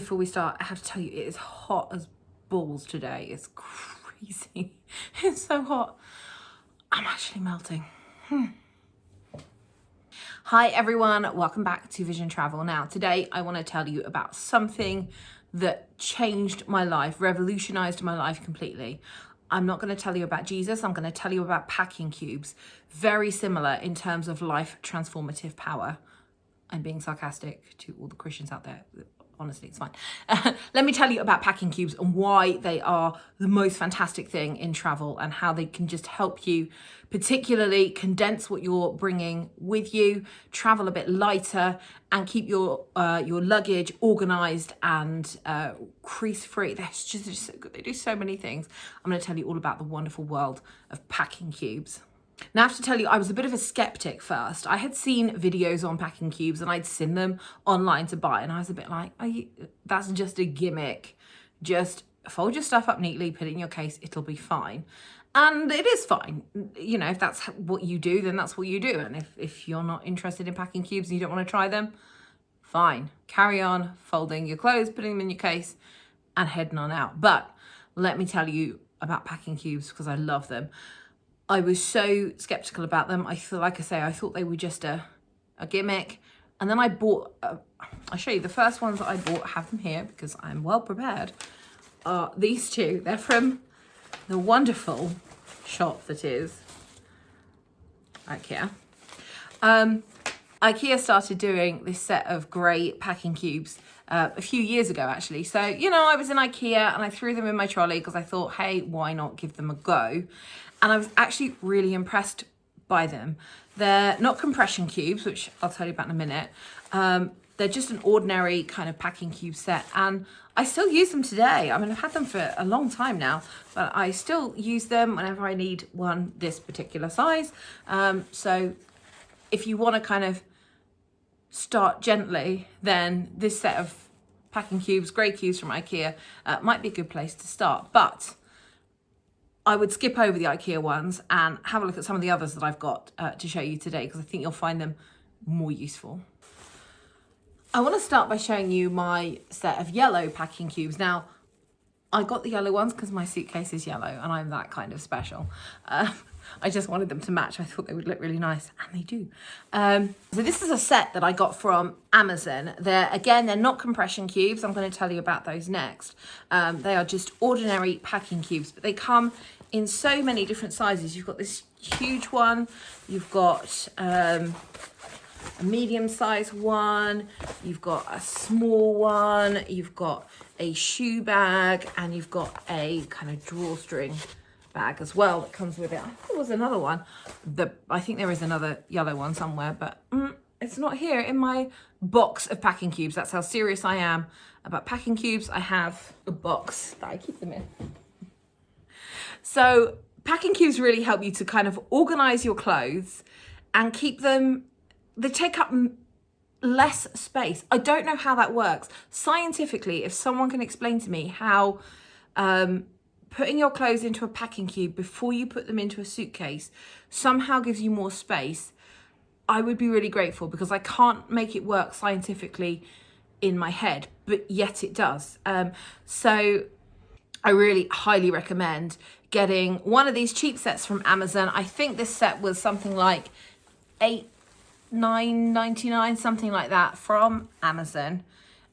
before we start, I have to tell you, it is hot as balls today. It's crazy. It's so hot. I'm actually melting. Hi everyone, welcome back to Vision Travel. Now today I want to tell you about something that changed my life, revolutionized my life completely. I'm not going to tell you about Jesus, I'm going to tell you about packing cubes. Very similar in terms of life transformative power. I'm being sarcastic to all the Christians out there. Honestly, it's fine. Let me tell you about packing cubes and why they are the most fantastic thing in travel and how they can just help you particularly condense what you're bringing with you, travel a bit lighter, and keep your luggage organized and crease-free. They're just so good. They do so many things. I'm going to tell you all about the wonderful world of packing cubes. Now, I have to tell you, I was a bit of a skeptic first. I had seen videos on packing cubes and I'd seen them online to buy. And I was a bit like, that's just a gimmick. Just fold your stuff up neatly, put it in your case, it'll be fine. And it is fine. You know, if that's what you do, then that's what you do. And if you're not interested in packing cubes and you don't want to try them, fine. Carry on folding your clothes, putting them in your case and heading on out. But let me tell you about packing cubes because I love them. I was so skeptical about them. I feel like I thought they were just a gimmick. And then I bought, I'll show you the first ones that I bought. I have them here because I'm well prepared. These two, they're from the wonderful shop that is IKEA. IKEA started doing this set of grey packing cubes a few years ago, actually. So, you know, I was in IKEA and I threw them in my trolley because I thought, hey, why not give them a go? And I was actually really impressed by them. They're not compression cubes, which I'll tell you about in a minute. They're just an ordinary kind of packing cube set. And I still use them today. I mean, I've had them for a long time now, but I still use them whenever I need one this particular size. So if you want to kind of start gently, then this set of packing cubes, grey cubes from IKEA, might be a good place to start. But I would skip over the IKEA ones and have a look at some of the others that I've got to show you today because I think you'll find them more useful. I want to start by showing you my set of yellow packing cubes. Now, I got the yellow ones because my suitcase is yellow and I'm that kind of special. I just wanted them to match. I thought they would look really nice, and they do. So this is a set that I got from Amazon. They're not compression cubes. I'm going to tell you about those next. They are just ordinary packing cubes, but they come in so many different sizes. You've got this huge one. You've got a medium-sized one. You've got a small one. You've got a shoe bag, and you've got a kind of drawstring bag as well that comes with it. I think there was another one. I think there is another yellow one somewhere, but it's not here in my box of packing cubes. That's how serious I am about packing cubes. I have a box that I keep them in. So packing cubes really help you to kind of organize your clothes and keep them, they take up less space. I don't know how that works. Scientifically, if someone can explain to me how putting your clothes into a packing cube before you put them into a suitcase somehow gives you more space, I would be really grateful because I can't make it work scientifically in my head, but yet it does. So I really highly recommend getting one of these cheap sets from Amazon. I think this set was something like $9.99, something like that from Amazon,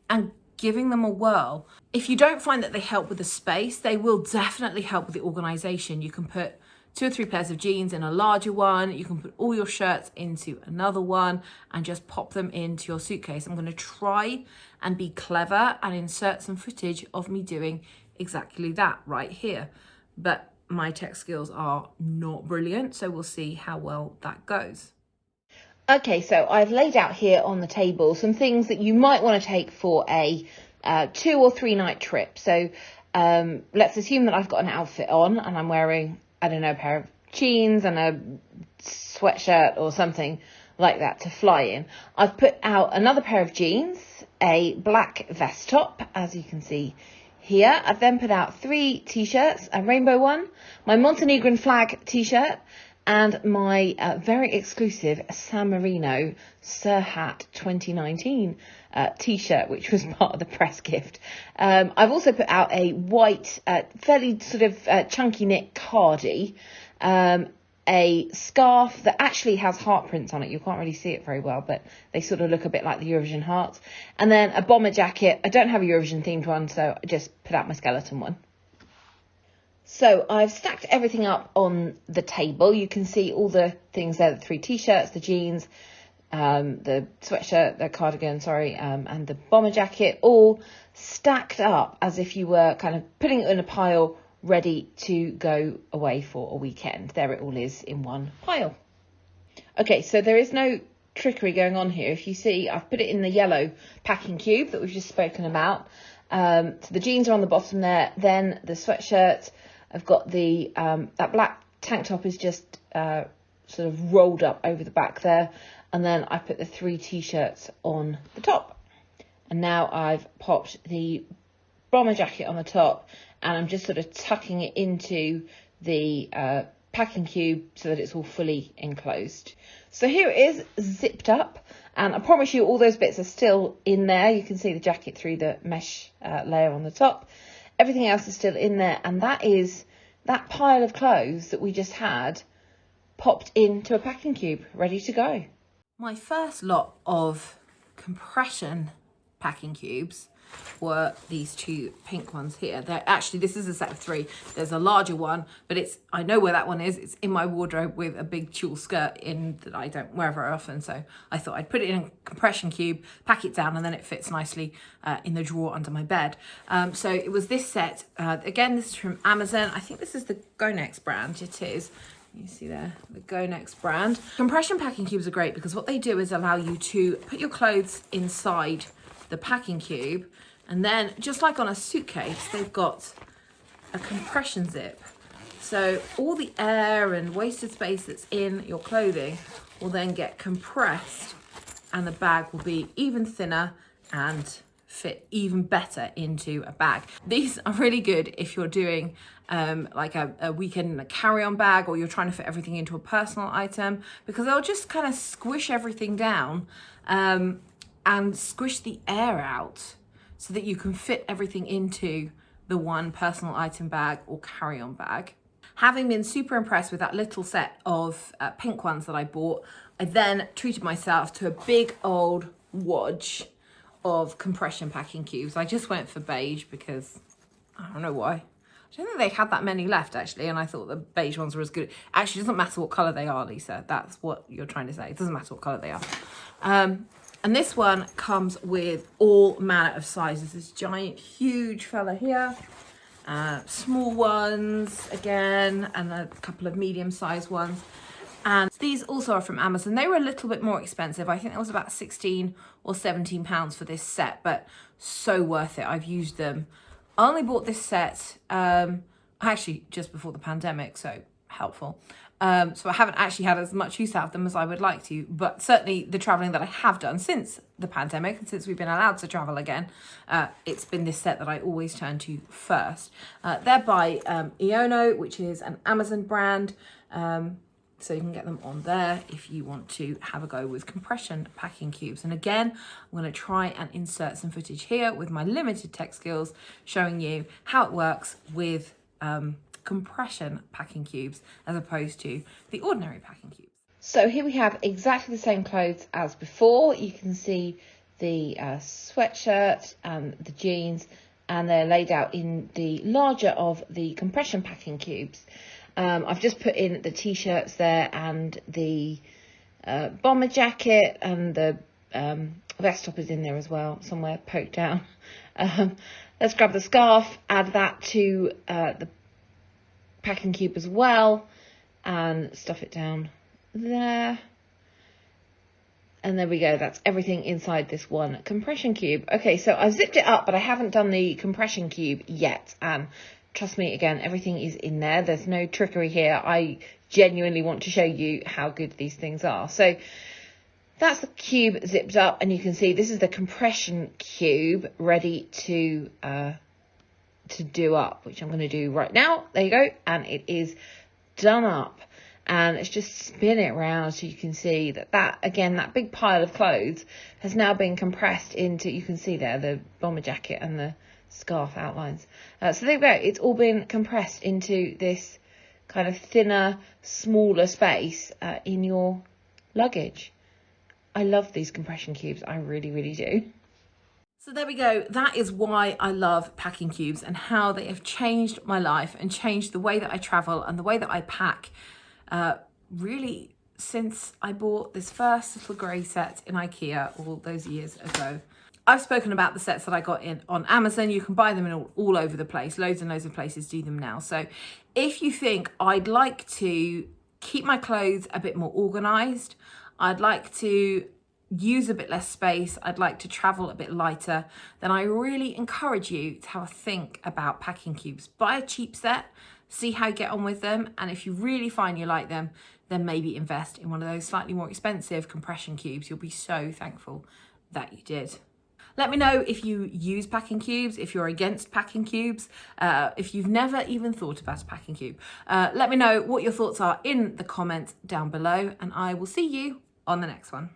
and giving them a whirl. If you don't find that they help with the space, they will definitely help with the organization. You can put 2 or 3 pairs of jeans in a larger one. You can put all your shirts into another one and just pop them into your suitcase. I'm going to try and be clever and insert some footage of me doing exactly that right here. But my tech skills are not brilliant, so we'll see how well that goes. Okay, so I've laid out here on the table some things that you might want to take for a 2 or 3 night trip. So let's assume that I've got an outfit on and I'm wearing, I don't know, a pair of jeans and a sweatshirt or something like that to fly in. I've put out another pair of jeans, a black vest top, as you can see here. I've then put out 3 t-shirts, a rainbow one, my Montenegrin flag t-shirt, and my very exclusive San Marino Sirhat 2019 t-shirt, which was part of the press gift. I've also put out a white, fairly sort of chunky knit cardi, a scarf that actually has heart prints on it. You can't really see it very well, but they sort of look a bit like the Eurovision hearts. And then a bomber jacket. I don't have a Eurovision themed one, so I just put out my skeleton one. So I've stacked everything up on the table. You can see all the things there, the 3 t-shirts, the jeans, the sweatshirt, the cardigan, and the bomber jacket, all stacked up as if you were kind of putting it in a pile, ready to go away for a weekend. There it all is in one pile. Okay, so there is no trickery going on here. If you see, I've put it in the yellow packing cube that we've just spoken about. So the jeans are on the bottom there. Then the sweatshirt, I've got the that black tank top is just sort of rolled up over the back there. And then I put the 3 t-shirts on the top. And now I've popped the bomber jacket on the top, and I'm just sort of tucking it into the packing cube so that it's all fully enclosed. So here it is, zipped up, and I promise you all those bits are still in there. You can see the jacket through the mesh layer on the top. Everything else is still in there, and that is that pile of clothes that we just had popped into a packing cube, ready to go. My first lot of compression packing cubes were these 2 pink ones here. They're actually, this is a set of 3. There's a larger one, but I know where that one is. It's in my wardrobe with a big tulle skirt in that I don't wear very often. So I thought I'd put it in a compression cube, pack it down, and then it fits nicely in the drawer under my bed. So it was this set. Again, this is from Amazon. I think this is the Gonex brand. It is. You see there, the Gonex brand. Compression packing cubes are great because what they do is allow you to put your clothes inside the packing cube, and then just like on a suitcase, they've got a compression zip. So all the air and wasted space that's in your clothing will then get compressed, and the bag will be even thinner and fit even better into a bag. These are really good if you're doing like a weekend in a carry-on bag, or you're trying to fit everything into a personal item, because they'll just kind of squish everything down and squish the air out so that you can fit everything into the one personal item bag or carry-on bag. Having been super impressed with that little set of pink ones that I bought, I then treated myself to a big old wodge of compression packing cubes. I just went for beige because I don't know why. I don't think they had that many left actually, and I thought the beige ones were as good. Actually, it doesn't matter what colour they are, Lisa. That's what you're trying to say. It doesn't matter what colour they are. And this one comes with all manner of sizes. This giant, huge fella here. Small ones again, and a couple of medium-sized ones. And these also are from Amazon. They were a little bit more expensive. I think that was about 16 or 17 pounds for this set, but so worth it. I've used them. I only bought this set actually just before the pandemic, so helpful. So I haven't actually had as much use out of them as I would like to, but certainly the traveling that I have done since the pandemic and since we've been allowed to travel again, it's been this set that I always turn to first. They're by Iono, which is an Amazon brand. So you can get them on there if you want to have a go with compression packing cubes. And again, I'm going to try and insert some footage here with my limited tech skills, showing you how it works with compression packing cubes as opposed to the ordinary packing cubes. So here we have exactly the same clothes as before. You can see the sweatshirt and the jeans, and they're laid out in the larger of the compression packing cubes. I've just put in the t-shirts there and the bomber jacket, and the vest top is in there as well, somewhere poked down. Let's grab the scarf, add that to the packing cube as well, and stuff it down there. And there we go, that's everything inside this one compression cube. Okay, so I've zipped it up, but I haven't done the compression cube yet, and trust me, again, everything is in there. There's no trickery here. I genuinely want to show you how good these things are. So that's the cube zipped up, and you can see this is the compression cube ready to do up, which I'm going to do right now. There you go, and it is done up. and let's just spin it around so you can see that again, that big pile of clothes has now been compressed into, you can see there the bomber jacket and the scarf outlines. So there we go, it's all been compressed into this kind of thinner, smaller space in your luggage. I love these compression cubes, I really, really do. So there we go. That is why I love packing cubes and how they have changed my life and changed the way that I travel and the way that I pack, really since I bought this first little grey set in IKEA all those years ago. I've spoken about the sets that I got in on Amazon. You can buy them in all over the place. Loads and loads of places do them now. So if you think I'd like to keep my clothes a bit more organised, I'd like to use a bit less space, I'd like to travel a bit lighter, then I really encourage you to have a think about packing cubes. Buy a cheap set, see how you get on with them, and if you really find you like them, then maybe invest in one of those slightly more expensive compression cubes. You'll be so thankful that you did. Let me know if you use packing cubes, if you're against packing cubes, if you've never even thought about a packing cube. Let me know what your thoughts are in the comments down below, and I will see you on the next one.